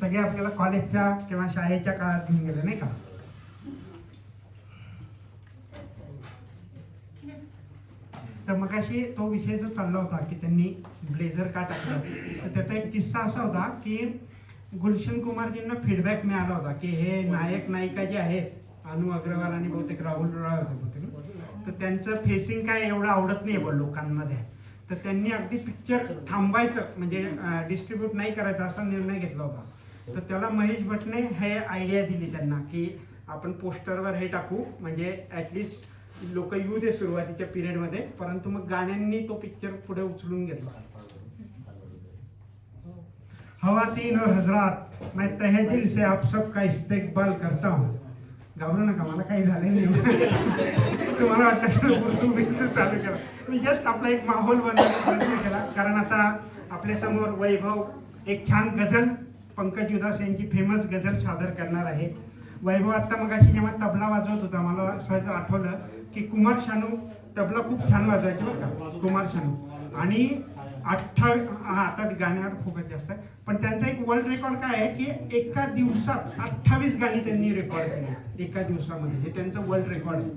सगळे आपल्याला कॉलेजच्या किंवा शाळेच्या काळात घेऊन गेले नाही का. तर मगाशी तो विषय जो चालला होता की त्यांनी ब्लेझर का टाकलं, तर त्याचा एक किस्सा असा होता की गुलशन कुमारजींना फीडबॅक मिळाला होता की हे नायक नायिका जे आहेत अनु अग्रवाल आणि बहुतेक राहुल राव होते बहुतेक, तर त्यांचं फेसिंग काय एवढं आवडत नाही पण लोकांमध्ये. तर त्यांनी अगदी पिक्चर थांबवायचं म्हणजे डिस्ट्रीब्यूट नाही करायचा असा निर्णय घेतला होता. तर त्याला महेश भट्टने हे आयडिया दिली त्यांना की आपण पोस्टरवर हे टाकू म्हणजे ॲटलिस्ट लोक येऊ दे सुरुवातीच्या पिरियडमध्ये, परंतु मग गाण्यांनी तो पिक्चर पुढे उचलून घेतला. हवातीन और हजरात, मैं तहे दिल से आप सबका इस्तेकबाल करता हूँ. घाबरू नका, मला काही झालं नाही. तुम्हाला वाटतं उर्दू बिंदू चालू केला, मी जस्ट आपला एक माहोल बनवण्याचा प्रयत्न केला. कारण आता आपल्या समोर वैभव एक छान गझल, पंकज उदास यांची फेमस गझल सादर करणार आहे. वैभव आता मगाशी जेव्हा तबला वाजवत होता मला सहज आठवलं की कुमार शानू तबला खूप छान वाजवायचे बरं का, कुमार शानू. आणि आता गाण्यावर फोकस जास्त आहे, पण त्यांचा एक वर्ल्ड रेकॉर्ड काय आहे की एका दिवसात 28 गाणी त्यांनी रेकॉर्ड केली एका दिवसामध्ये. हे त्यांचं वर्ल्ड रेकॉर्ड आहे.